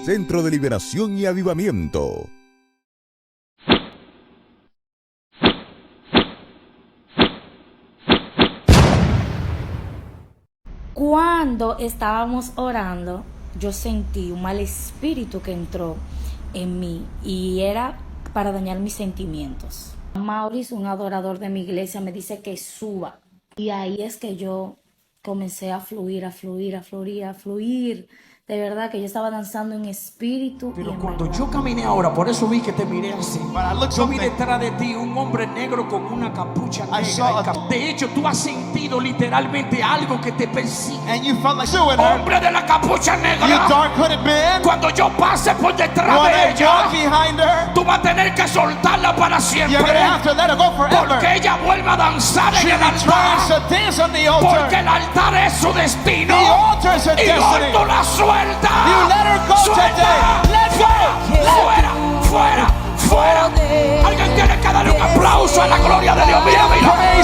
Centro de Liberación y Avivamiento. Cuando estábamos orando, yo sentí un mal espíritu que entró en mí y era para dañar mis sentimientos. Maurice, un adorador de mi iglesia, me dice que suba. Y ahí es que yo comencé a fluir, a fluir, a fluir, a fluir. De verdad que yo estaba danzando en espíritu. Pero cuando yo caminé ahora, por eso vi que te miré así. Yo vi detrás de ti un hombre negro con una capucha negra. De hecho, tú has sentido literalmente algo que te persigue. Hombre de la capucha negra. Cuando yo pase por detrás de ella, tú vas a tener que soltarla para siempre. Porque ella vuelve a danzar en el altar. Porque el altar es su destino. Y cuando la suelta, suelta, fuera, fuera, fuera. Alguien tiene que darle un aplauso a la gloria de Dios. Mira, mira.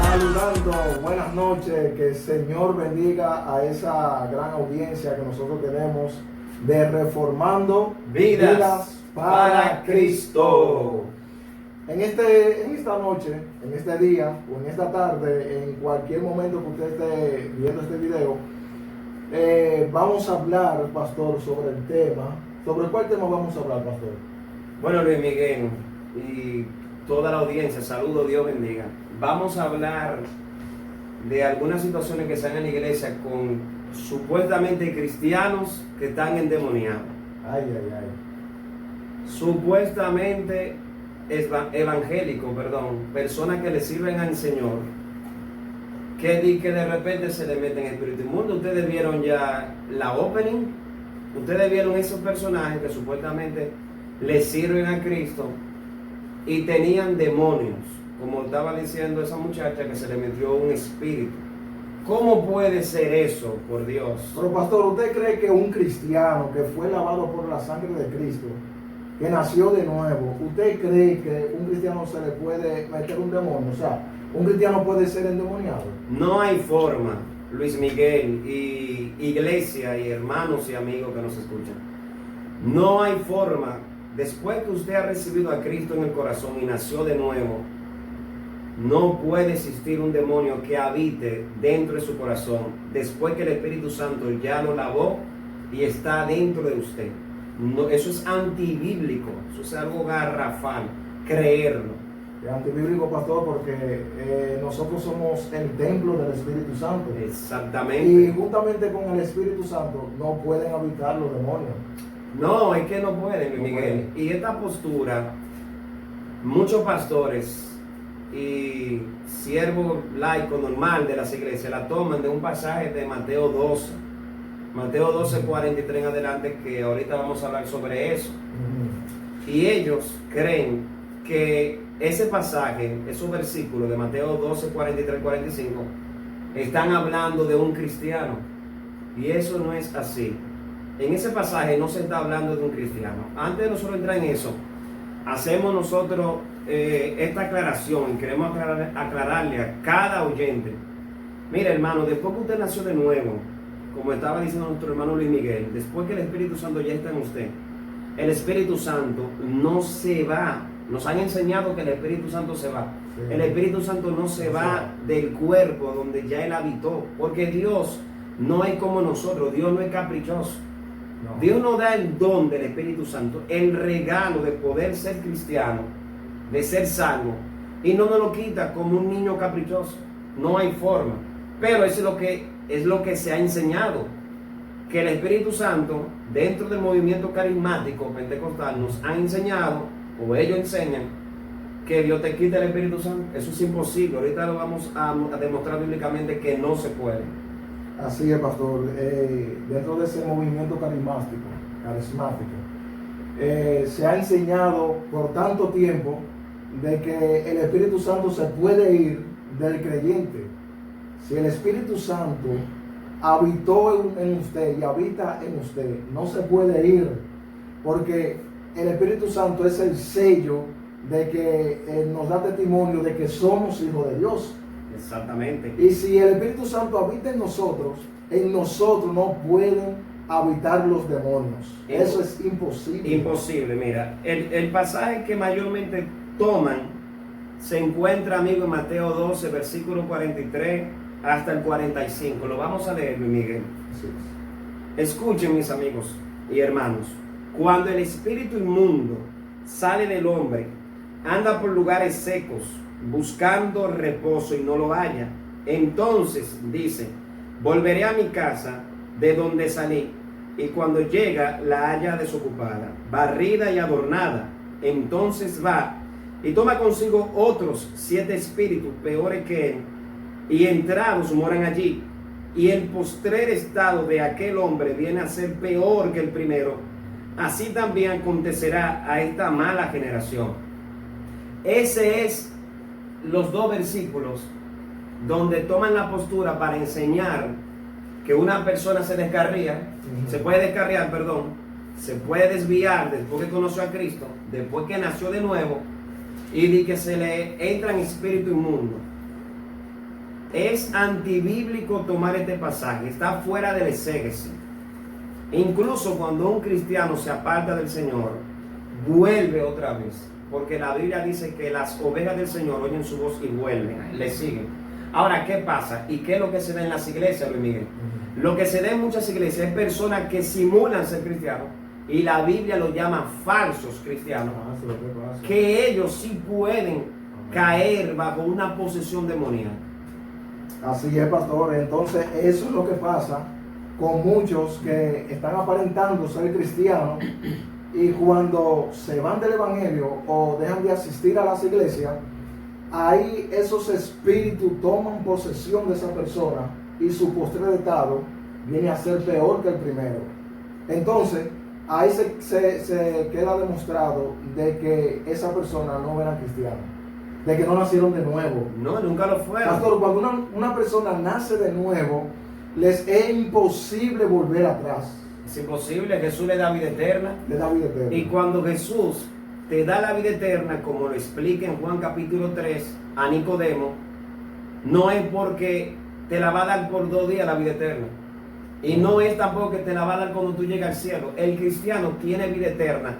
Saludando, buenas noches, que el Señor bendiga a esa gran audiencia que nosotros tenemos de Reformando Vidas para Cristo. En esta noche, en este día o en esta tarde, en cualquier momento que usted esté viendo este video, vamos a hablar, pastor, sobre el tema. ¿Sobre cuál tema vamos a hablar, pastor? Bueno, Luis Miguel y toda la audiencia, saludo, Dios bendiga. Vamos a hablar de algunas situaciones que se dan en la iglesia con supuestamente cristianos que están endemoniados. Ay, ay, ay. Supuestamente evangélicos, personas que le sirven al Señor, que de repente se le meten en espíritu inmundo. Ustedes vieron ya la opening, ustedes vieron esos personajes que supuestamente le sirven a Cristo y tenían demonios, como estaba diciendo esa muchacha que se le metió un espíritu. ¿Cómo puede ser eso, por Dios? Pero pastor, ¿usted cree que un cristiano que fue lavado por la sangre de Cristo, que nació de nuevo, usted cree que un cristiano se le puede meter un demonio? O sea, ¿un cristiano puede ser endemoniado? No hay forma, Luis Miguel y iglesia y hermanos y amigos que nos escuchan. No hay forma, después que usted ha recibido a Cristo en el corazón y nació de nuevo, no puede existir un demonio que habite dentro de su corazón después que el Espíritu Santo ya lo lavó y está dentro de usted. No, eso es antibíblico, eso es algo garrafal, creerlo. Es antibíblico, pastor, porque nosotros somos el templo del Espíritu Santo. Exactamente. Y juntamente con el Espíritu Santo no pueden habitar los demonios. No, es que no pueden, Miguel. Y esta postura, muchos pastores y siervos laicos normal de las iglesias la toman de un pasaje de Mateo 12. Mateo 12, 43 en adelante, que ahorita vamos a hablar sobre eso. Y ellos creen que ese pasaje, esos versículos de Mateo 12, 43, 45, están hablando de un cristiano. Y eso no es así. En ese pasaje no se está hablando de un cristiano. Antes de nosotros entrar en eso, hacemos nosotros esta aclaración y queremos aclararle a cada oyente. Mira, hermano, después que usted nació de nuevo, como estaba diciendo nuestro hermano Luis Miguel, después que el Espíritu Santo ya está en usted, el Espíritu Santo no se va. Nos han enseñado que el Espíritu Santo se va. Sí. El Espíritu Santo no se va del cuerpo donde ya Él habitó, porque Dios no es como nosotros, Dios no es caprichoso. No. Dios nos da el don del Espíritu Santo, el regalo de poder ser cristiano, de ser salvo, y no nos lo quita como un niño caprichoso. No hay forma. Pero eso es lo que se ha enseñado, que el Espíritu Santo, dentro del movimiento carismático pentecostal, nos ha enseñado, o ellos enseñan, que Dios te quita el Espíritu Santo. Eso es imposible. Ahorita lo vamos a demostrar bíblicamente que no se puede. Así es, pastor. Dentro de ese movimiento carismático, se ha enseñado por tanto tiempo de que el Espíritu Santo se puede ir del creyente. Si el Espíritu Santo habitó en usted y habita en usted, no se puede ir, porque el Espíritu Santo es el sello de que nos da testimonio de que somos hijos de Dios. Exactamente. Y si el Espíritu Santo habita en nosotros no pueden habitar los demonios. Eso es imposible. Imposible, mira. El pasaje que mayormente toman se encuentra, amigo, en Mateo 12, versículo 43 hasta el 45. Lo vamos a leer, Luis Miguel. Así es. Escuchen, mis amigos y hermanos. Cuando el espíritu inmundo sale del hombre, anda por lugares secos, buscando reposo y no lo halla. Entonces dice: volveré a mi casa de donde salí, y cuando llega la halla desocupada, barrida y adornada. Entonces va y toma consigo otros 7 espíritus peores que él, y entrados moran allí. Y el postrer estado de aquel hombre viene a ser peor que el primero. Así también acontecerá a esta mala generación. Ese es los 2 versículos donde toman la postura para enseñar que una persona se puede desviar después que conoció a Cristo, después que nació de nuevo, y de que se le entra en espíritu inmundo. Es antibíblico tomar este pasaje, está fuera del exégesis. Incluso cuando un cristiano se aparta del Señor, vuelve otra vez, porque la Biblia dice que las ovejas del Señor oyen su voz y vuelven, le siguen. Ahora, ¿qué pasa? ¿Y qué es lo que se da en las iglesias, Luis Miguel? Lo que se da en muchas iglesias es personas que simulan ser cristianos, y la Biblia los llama falsos cristianos, que ellos sí pueden caer bajo una posesión demoníaca. Así es, pastor. Entonces eso es lo que pasa con muchos que están aparentando ser cristianos, y cuando se van del evangelio o dejan de asistir a las iglesias, ahí esos espíritus toman posesión de esa persona, y su postrer estado viene a ser peor que el primero. Entonces ahí se queda demostrado de que esa persona no era cristiana, de que no nacieron de nuevo. No, nunca lo fueron. Pastor, cuando una persona nace de nuevo, les es imposible volver atrás. Es imposible. Jesús le da vida eterna. Le da vida eterna. Y cuando Jesús te da la vida eterna, como lo explica en Juan capítulo 3 a Nicodemo, no es porque te la va a dar por 2 días la vida eterna. Y no es tampoco que te la va a dar cuando tú llegas al cielo. El cristiano tiene vida eterna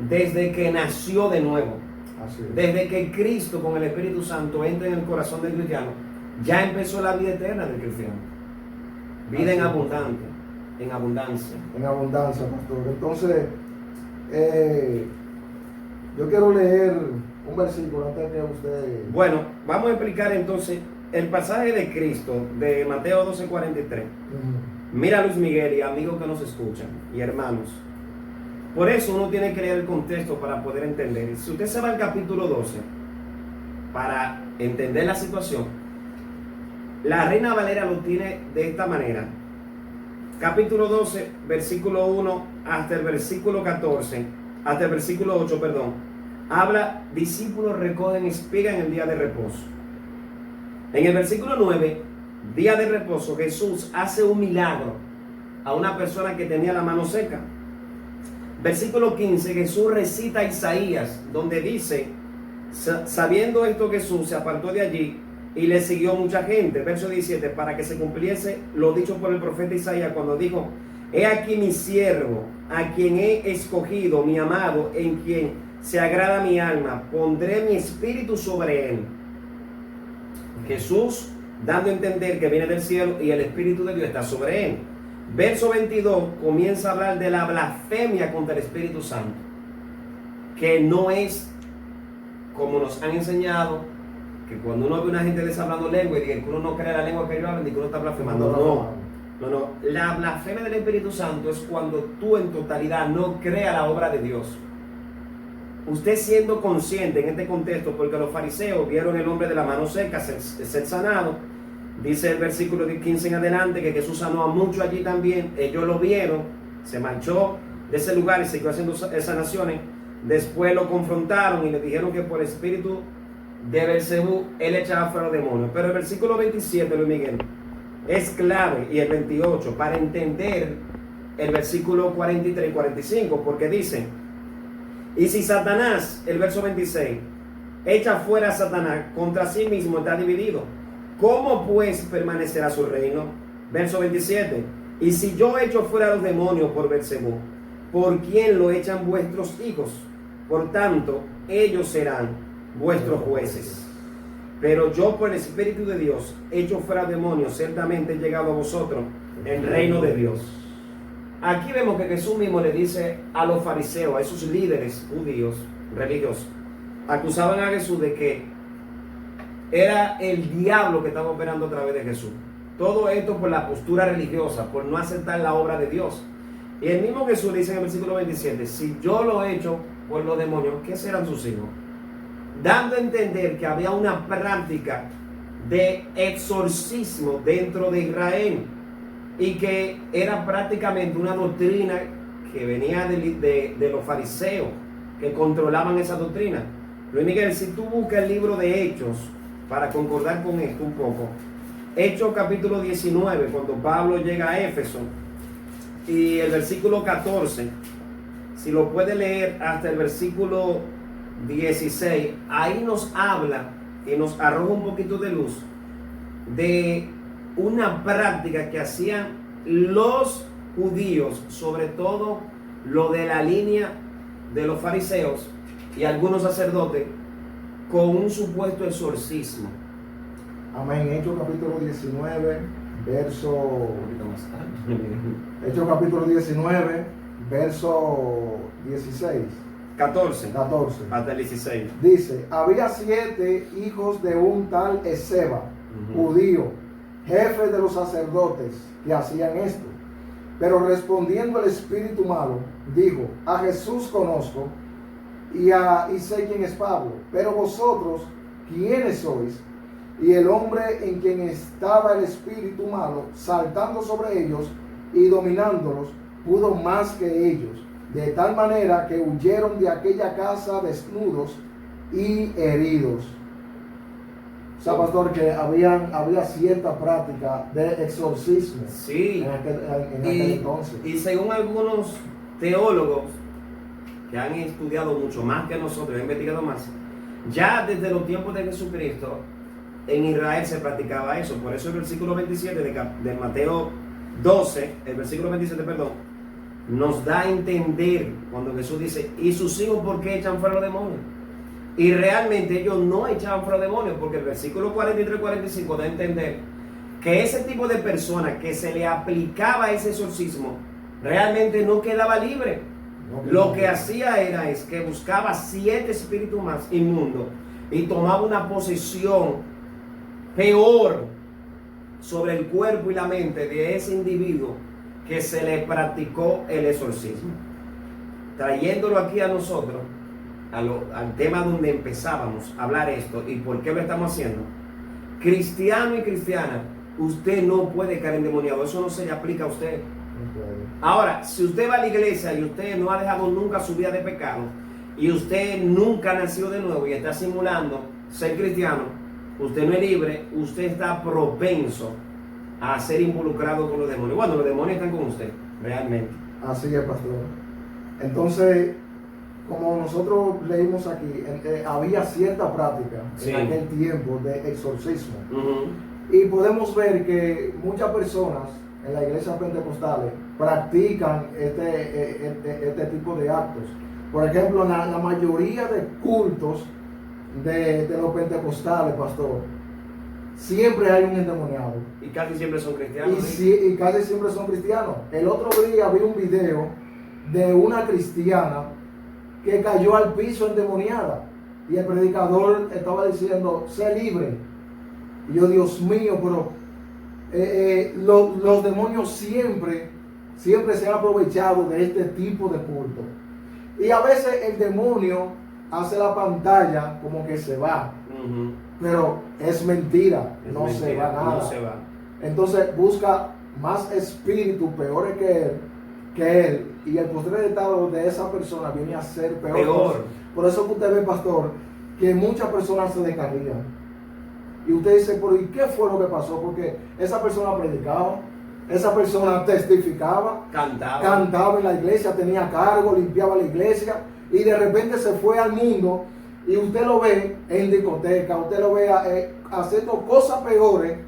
desde que nació de nuevo. Así es. Desde que Cristo con el Espíritu Santo entra en el corazón del cristiano, ya empezó la vida eterna del cristiano. Vida en abundante, en abundancia. En abundancia, pastor. Entonces, yo quiero leer un versículo antes que usted... Bueno, vamos a explicar entonces el pasaje de Cristo de Mateo 12:43. Mira, Luis Miguel y amigos que nos escuchan y hermanos, por eso uno tiene que leer el contexto para poder entender. Si usted se va al capítulo 12 para entender la situación, la Reina Valera lo tiene de esta manera. Capítulo 12, versículo 1 hasta el versículo 14, hasta el versículo 8, perdón, habla: discípulos recogen espiga en el día de reposo. En el versículo 9, día de reposo, Jesús hace un milagro a una persona que tenía la mano seca. Versículo 15, Jesús recita Isaías, donde dice: sabiendo esto, Jesús se apartó de allí y le siguió mucha gente. Verso 17, para que se cumpliese lo dicho por el profeta Isaías cuando dijo: he aquí mi siervo, a quien he escogido, mi amado, en quien se agrada mi alma, pondré mi espíritu sobre él. Jesús dando a entender que viene del cielo y el Espíritu de Dios está sobre él. Verso 22 comienza a hablar de la blasfemia contra el Espíritu Santo, que no es como nos han enseñado, que cuando uno ve a una gente de esa hablando lengua y dice que uno no cree la lengua que ellos hablan, ni que uno está blasfemando. No. La blasfemia del Espíritu Santo es cuando tú en totalidad no creas la obra de Dios. Usted siendo consciente en este contexto, porque los fariseos vieron el hombre de la mano seca ser sanado. Dice el versículo 15 en adelante que Jesús sanó a muchos allí también. Ellos lo vieron, se marchó de ese lugar y siguió haciendo sanaciones. Después lo confrontaron y le dijeron que por el espíritu de Belcebú él echaba fuera los demonios. Pero el versículo 27, Luis Miguel, es clave, y el 28 para entender el versículo 43 y 45, porque dice: y si Satanás, el verso 26, echa fuera a Satanás, contra sí mismo está dividido. ¿Cómo pues permanecerá su reino? Verso 27. Y si yo echo fuera a los demonios por Beelzebú, ¿por quién lo echan vuestros hijos? Por tanto, ellos serán vuestros jueces. Pero yo por el Espíritu de Dios echo fuera demonios, ciertamente he llegado a vosotros el reino de Dios. Aquí vemos que Jesús mismo le dice a los fariseos, a esos líderes judíos religiosos, acusaban a Jesús de que era el diablo que estaba operando a través de Jesús. Todo esto por la postura religiosa, por no aceptar la obra de Dios. Y el mismo Jesús dice en el versículo 27, si yo lo he hecho por los demonios, ¿qué serán sus hijos? Dando a entender que había una práctica de exorcismo dentro de Israel y que era prácticamente una doctrina que venía de los fariseos que controlaban esa doctrina. Luis Miguel, si tú buscas el libro de Hechos para concordar con esto un poco, Hechos capítulo 19, cuando Pablo llega a Éfeso, y el versículo 14, si lo puede leer hasta el versículo 16, ahí nos habla y nos arroja un poquito de luz de una práctica que hacían los judíos, sobre todo lo de la línea de los fariseos y algunos sacerdotes, con un supuesto exorcismo. Amén. Hechos capítulo 19, verso... Hechos capítulo 19, verso 16. 14 hasta el 16. Dice, había 7 hijos de un tal Esceva, judío, jefe de los sacerdotes, que hacían esto. Pero respondiendo el espíritu malo, dijo, a Jesús conozco y sé quién es Pablo, pero vosotros, ¿quiénes sois? Y el hombre en quien estaba el espíritu malo, saltando sobre ellos y dominándolos, pudo más que ellos, de tal manera que huyeron de aquella casa desnudos y heridos. O sea, pastor, que había cierta práctica de exorcismo, sí, en aquel entonces. Y según algunos teólogos que han estudiado mucho más que nosotros, han investigado más, ya desde los tiempos de Jesucristo en Israel se practicaba eso. Por eso el versículo 27 de Mateo 12, el versículo 27, perdón, nos da a entender cuando Jesús dice, ¿y sus hijos por qué echan fuera los demonios? Y realmente ellos no echaban fuera demonios, porque el versículo 43-45 da a entender que ese tipo de persona que se le aplicaba ese exorcismo realmente no quedaba libre. Lo que hacía es que buscaba 7 espíritus más inmundos y tomaba una posesión peor sobre el cuerpo y la mente de ese individuo que se le practicó el exorcismo. Trayéndolo aquí a nosotros, al tema donde empezábamos a hablar esto y por qué lo estamos haciendo. Cristiano y cristiana, usted no puede caer endemoniado, eso no se le aplica a usted. Ahora, si usted va a la iglesia y usted no ha dejado nunca su vida de pecado y usted nunca nació de nuevo y está simulando ser cristiano, usted no es libre, usted está propenso a ser involucrado con los demonios. Bueno, los demonios están con usted, realmente. Así es, pastor. Entonces, como nosotros leímos aquí, había cierta práctica en aquel tiempo de exorcismo. Y podemos ver que muchas personas en las iglesias pentecostales practican este tipo de actos. Por ejemplo, la mayoría de cultos de los pentecostales, pastor, siempre hay un endemoniado. Y casi siempre son cristianos. Y casi siempre son cristianos. El otro día vi un video de una cristiana que cayó al piso endemoniada. Y el predicador estaba diciendo, sé libre. Y yo, Dios mío, pero los demonios siempre se han aprovechado de este tipo de culto. Y a veces el demonio hace la pantalla como que se va. Pero es mentira, no se va nada. No se va. Entonces busca más espíritus peores que él, y el posterior estado de esa persona viene a ser peor. Por eso que usted ve, pastor, que muchas personas se descarrían. Y usted dice, pero ¿y qué fue lo que pasó? Porque esa persona predicaba, esa persona testificaba, cantaba en la iglesia, tenía cargo, limpiaba la iglesia, y de repente se fue al mundo y usted lo ve en discoteca, usted lo ve haciendo cosas peores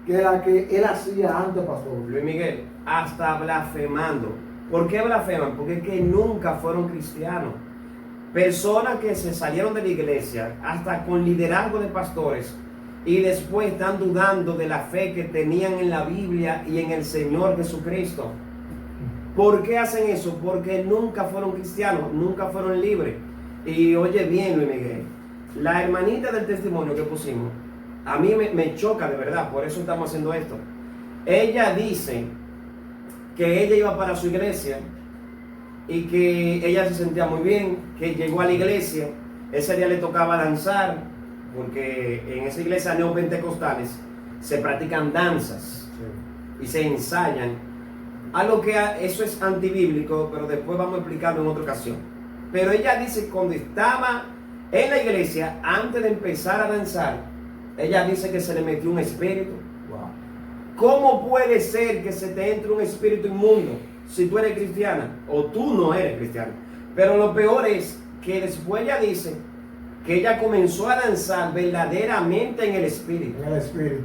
que las que él hacía antes, pastor. Luis Miguel, hasta blasfemando. ¿Por qué blasfeman? Porque es que nunca fueron cristianos. Personas que se salieron de la iglesia, hasta con liderazgo de pastores, y después están dudando de la fe que tenían en la Biblia y en el Señor Jesucristo. ¿Por qué hacen eso? Porque nunca fueron cristianos, nunca fueron libres. Y oye bien, Luis Miguel, la hermanita del testimonio que pusimos, a mí me choca de verdad, por eso estamos haciendo esto. Ella dice que ella iba para su iglesia y que ella se sentía muy bien, que llegó a la iglesia, ese día le tocaba danzar, porque en esa iglesia neopentecostales se practican danzas y se ensayan. Algo que eso es antibíblico, pero después vamos a explicarlo en otra ocasión. Pero ella dice que cuando estaba en la iglesia, antes de empezar a danzar, ella dice que se le metió un espíritu. Wow. ¿Cómo puede ser que se te entre un espíritu inmundo si tú eres cristiana o tú no eres cristiana? Pero lo peor es que después ella dice que ella comenzó a danzar verdaderamente en el espíritu. En el espíritu.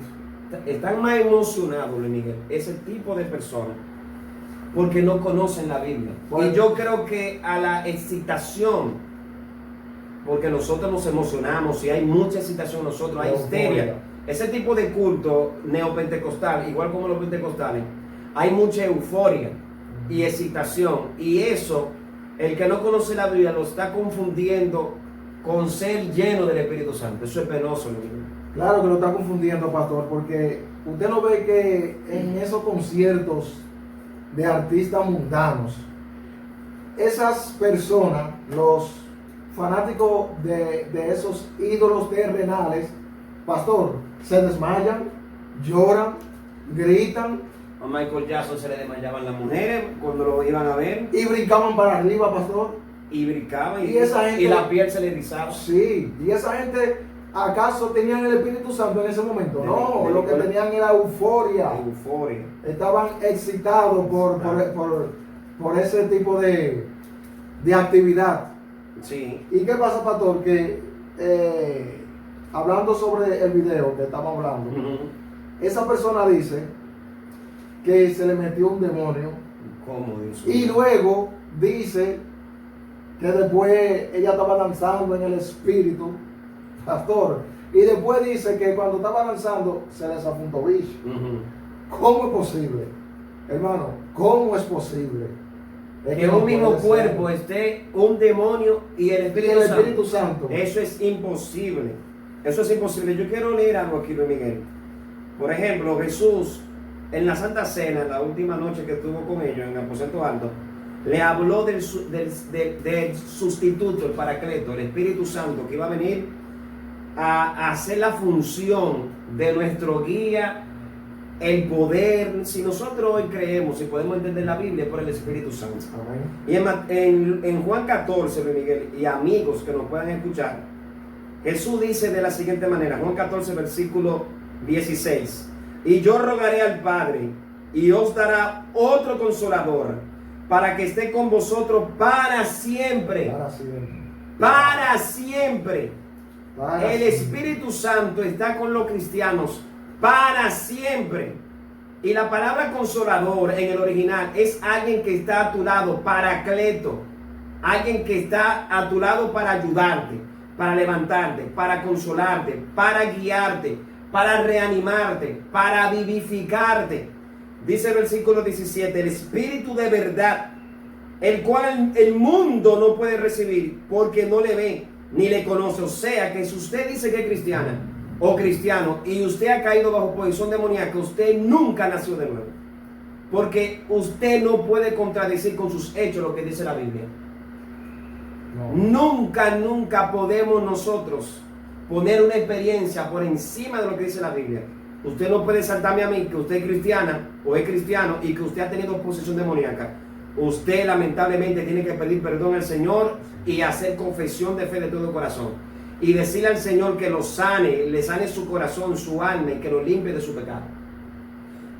Están más emocionados, Luis Miguel, ese tipo de personas, porque no conocen la Biblia. Bueno. Y yo creo que a la excitación, porque nosotros nos emocionamos y hay mucha excitación en nosotros, hay histeria. Ese tipo de culto neopentecostal, igual como los pentecostales, hay mucha euforia y excitación. Y eso, el que no conoce la Biblia lo está confundiendo con ser lleno del Espíritu Santo. Eso es penoso, Luis Miguel. Claro que lo está confundiendo, pastor, porque usted no ve que en esos conciertos de artistas mundanos, esas personas, los fanáticos de esos ídolos terrenales, pastor, se desmayan, lloran, gritan. A Michael Jackson se le desmayaban las mujeres cuando lo iban a ver. Y brincaban para arriba, pastor. Y brincaban Y esa gente- y la piel se le erizaba. Sí, y esa gente, ¿acaso tenían el Espíritu Santo en ese momento? No, De lo que tenían era euforia. Euforia. Estaban excitados por ese tipo de actividad. Sí. ¿Y qué pasa, pastor? Que hablando sobre el video que estamos hablando, Ujú. esa persona dice que se le metió un demonio ¿Cómo, Dios y mío? luego dice que después ella estaba danzando en el espíritu, pastor, y después dice que cuando estaba danzando se le zafó un tobillo. Ujú. ¿Cómo es posible? Hermano, ¿cómo es posible? Es Que en no un mismo puede cuerpo ser. esté un demonio y el Y Espíritu, el Espíritu Santo. Eso es imposible. Eso es imposible. Yo quiero leer algo aquí, Luis Miguel. Por ejemplo, Jesús en la Santa Cena, la última noche que estuvo con ellos en el aposento alto, le habló del sustituto, el Paracleto, el Espíritu Santo, que iba a venir a hacer la función de nuestro guía, el poder. Si nosotros hoy creemos y podemos entender la Biblia por el Espíritu Santo. Amén. Y en Juan 14, Luis Miguel, y amigos que nos puedan escuchar, Jesús dice de la siguiente manera, Juan 14, versículo 16, y yo rogaré al Padre, y os dará otro consolador, para que esté con vosotros para siempre. Para siempre. Para siempre. Para El siempre. Espíritu Santo está con los cristianos para siempre. Y la palabra consolador en el original es alguien que está a tu lado, paracleto. Alguien que está a tu lado para ayudarte, para levantarte, para consolarte, para guiarte, para reanimarte, para vivificarte. Dice el versículo 17, el Espíritu de verdad, el cual el mundo no puede recibir porque no le ve ni le conoce. O sea que si usted dice que es cristiana o cristiano y usted ha caído bajo posición demoníaca, usted nunca nació de nuevo. Porque usted no puede contradecir con sus hechos lo que dice la Biblia. No. Nunca podemos nosotros poner una experiencia por encima de lo que dice la Biblia. Usted no puede saltarme a mí que usted es cristiana o es cristiano y que usted ha tenido posesión demoníaca. Usted lamentablemente tiene que pedir perdón al Señor y hacer confesión de fe de todo corazón. Y decirle al Señor que lo sane, le sane su corazón, su alma y que lo limpie de su pecado.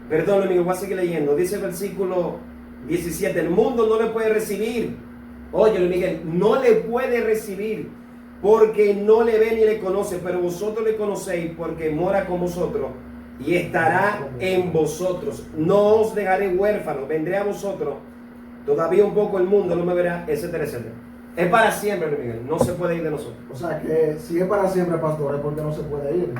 Perdón, amigo, voy a seguir leyendo. Dice el versículo 17, el mundo no le puede recibir. Oye, Miguel, no le puede recibir porque no le ve ni le conoce, pero vosotros le conocéis porque mora con vosotros y estará en vosotros. No os dejaré huérfanos, vendré a vosotros. Todavía un poco el mundo no me verá, etcétera, etcétera. Es para siempre, Miguel, no se puede ir de nosotros. O sea que si es para siempre, pastor, es porque no se puede ir.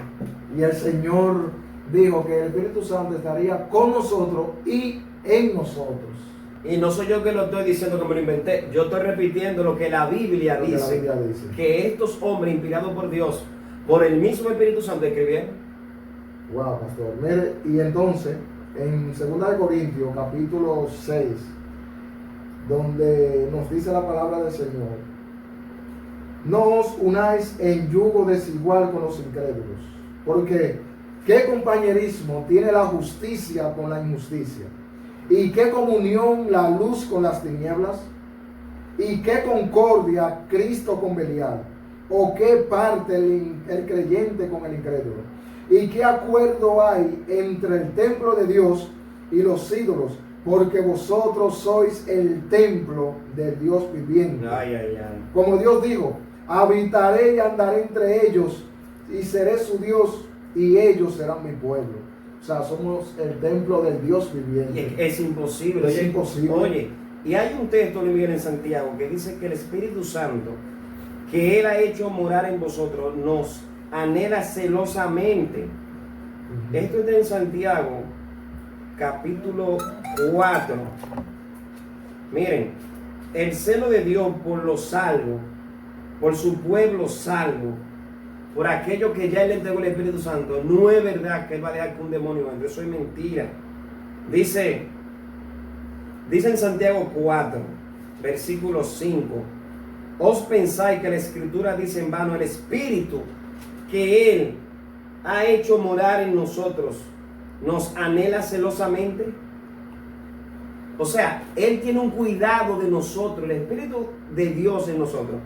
Y el Señor dijo que el Espíritu Santo estaría con nosotros y en nosotros. Y no soy yo que lo estoy diciendo que me lo inventé. Yo estoy repitiendo lo que la Biblia dice. Que estos hombres inspirados por Dios, por el mismo Espíritu Santo, escribieron. Wow, pastor. Mire, y entonces, en 2 Corintios, capítulo 6, donde nos dice la palabra del Señor: no os unáis en yugo desigual con los incrédulos. Porque ¿qué compañerismo tiene la justicia con la injusticia? ¿Y qué comunión la luz con las tinieblas? ¿Y qué concordia Cristo con Belial? ¿O qué parte el creyente con el incrédulo? ¿Y qué acuerdo hay entre el templo de Dios y los ídolos? Porque vosotros sois el templo del Dios viviente. Ay, ay, ay. Como Dios dijo: habitaré y andaré entre ellos, y seré su Dios, y ellos serán mi pueblo. O sea, somos el templo del Dios viviente. Es imposible. Es imposible. Oye, y hay un texto, Luis Miguel, en Santiago, que dice que el Espíritu Santo, que Él ha hecho morar en vosotros, nos anhela celosamente. Esto está en Santiago, capítulo 4. Miren, el celo de Dios por los salvos, por su pueblo salvo, por aquello que ya Él entregó el Espíritu Santo, no es verdad que Él va a dejar que un demonio entre. Eso es mentira. Dice en Santiago 4, versículo 5: ¿os pensáis que la Escritura dice en vano, el Espíritu que Él ha hecho morar en nosotros nos anhela celosamente? O sea, Él tiene un cuidado de nosotros, el Espíritu de Dios en nosotros.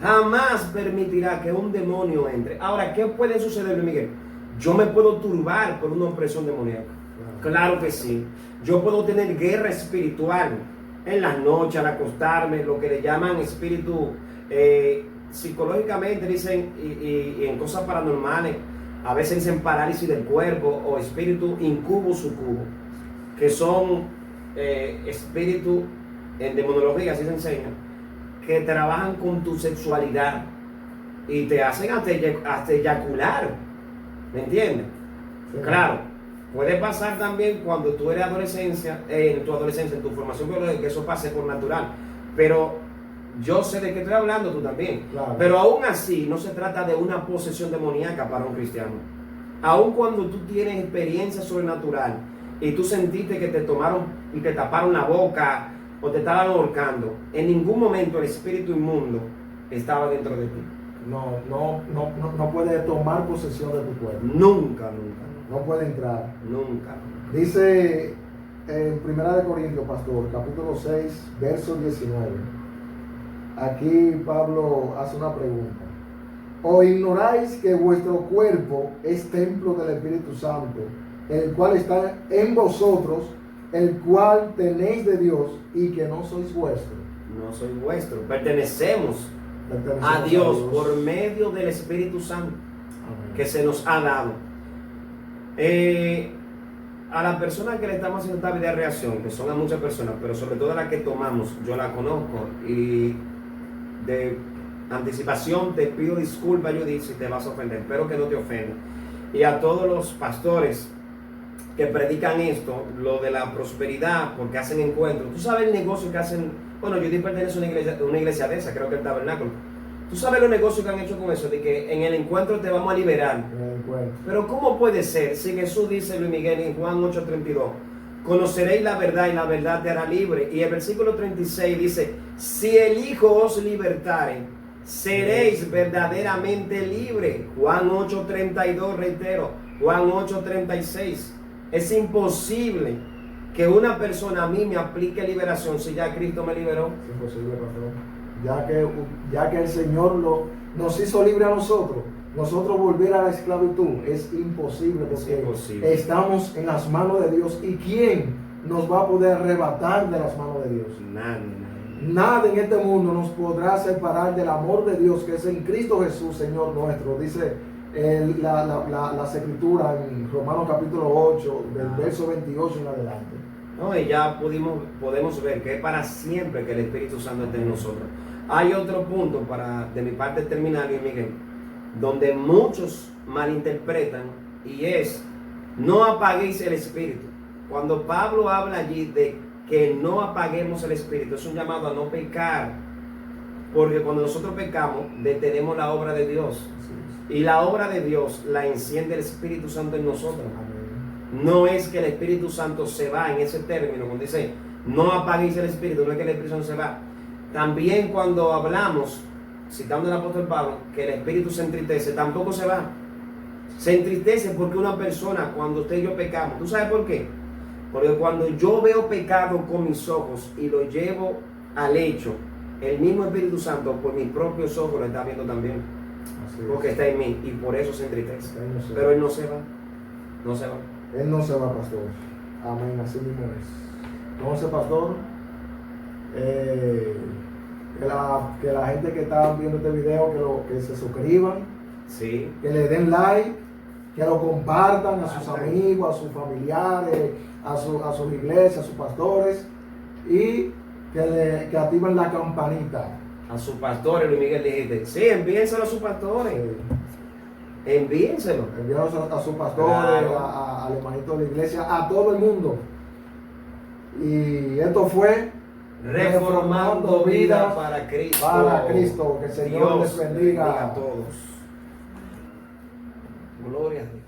Jamás permitirá que un demonio entre. Ahora, ¿qué puede suceder, Miguel? Yo me puedo turbar por una opresión demoníaca. Claro que sí. Yo puedo tener guerra espiritual en las noches, al acostarme, lo que le llaman espíritu, psicológicamente dicen, y en cosas paranormales, a veces dicen parálisis del cuerpo o espíritu incubo, sucubo, que son espíritus, en demonología así se enseña, que trabajan con tu sexualidad y te hacen hasta eyacular, ¿me entiendes? Sí. Claro, puede pasar también cuando tú eres en tu adolescencia, en tu formación biológica, que eso pase por natural, pero yo sé de qué estoy hablando, tú también. Claro. Pero aún así no se trata de una posesión demoníaca para un cristiano. Aún cuando tú tienes experiencia sobrenatural y tú sentiste que te tomaron y te taparon la boca o te estaban ahorcando, en ningún momento el espíritu inmundo estaba dentro de ti. No puede tomar posesión de tu cuerpo. Nunca. No puede entrar. Nunca. Dice en 1 Corintios, pastor, capítulo 6, verso 19. Aquí Pablo hace una pregunta. ¿O ignoráis que vuestro cuerpo es templo del Espíritu Santo, el cual está en vosotros, el cual tenéis de Dios, y que no sois vuestro? No sois vuestro, pertenecemos a Dios por medio del Espíritu Santo. Amén. Que se nos ha dado. A la persona que le estamos haciendo esta vida de reacción, que son a muchas personas, pero sobre todo a la que tomamos, yo la conozco, y de anticipación te pido disculpas, Judith, si te vas a ofender, espero que no te ofenda. Y a todos los pastores que predican esto, lo de la prosperidad, porque hacen encuentros. Tú sabes el negocio que hacen. Bueno, Judith pertenece a una iglesia de esa, creo que el Tabernáculo. Tú sabes los negocios que han hecho con eso, de que en el encuentro te vamos a liberar. Pero ¿cómo puede ser si Jesús dice, Luis Miguel, en Juan 8:32, conoceréis la verdad y la verdad te hará libre? Y el versículo 36 dice, si el Hijo os libertare, seréis verdaderamente libres. Juan 8:32, reitero, Juan 8:36. Es imposible que una persona a mí me aplique liberación si ya Cristo me liberó. Es imposible, pastor. Ya que el Señor nos hizo libre a nosotros volver a la esclavitud es imposible, porque estamos en las manos de Dios. ¿Y quién nos va a poder arrebatar de las manos de Dios? Nadie. Nada en este mundo nos podrá separar del amor de Dios que es en Cristo Jesús, Señor nuestro. Dice las escrituras en Romanos capítulo 8, del verso 28 en adelante. No, y ya podemos ver que es para siempre que el Espíritu Santo esté en nosotros. Hay otro punto de mi parte terminar, Luis Miguel, donde muchos malinterpretan, y es: no apaguéis el Espíritu. Cuando Pablo habla allí de que no apaguemos el Espíritu, es un llamado a no pecar, porque cuando nosotros pecamos detenemos la obra de Dios, y la obra de Dios la enciende el Espíritu Santo en nosotros. No es que el Espíritu Santo se va en ese término, cuando dice no apaguéis el Espíritu, no es que el Espíritu Santo se va. También cuando hablamos, citando al apóstol Pablo, que el Espíritu se entristece, tampoco se va. Se entristece porque una persona, cuando usted y yo pecamos, ¿tú sabes por qué? Porque cuando yo veo pecado con mis ojos y lo llevo al hecho, el mismo Espíritu Santo por mis propios ojos lo está viendo también. Porque está en mí y por eso se entristece. Pero Él no se va. No se va. Él no se va, pastor. Amén, así mismo es. Entonces, pastor, que la gente que está viendo este video, que se suscriban, sí, que le den like, que lo compartan a sus amigos, a sus familiares, a sus iglesias, a sus pastores, y que activen la campanita. A sus pastores, Luis Miguel, dijiste. Sí, envíenselo a sus pastores. Envíenselo. Envíalos a sus pastores, claro, al hermanito de la iglesia, a todo el mundo. Y esto fue Reformando Vida para Cristo. Para Cristo. Que el Señor les bendiga a todos. Gloria a Dios.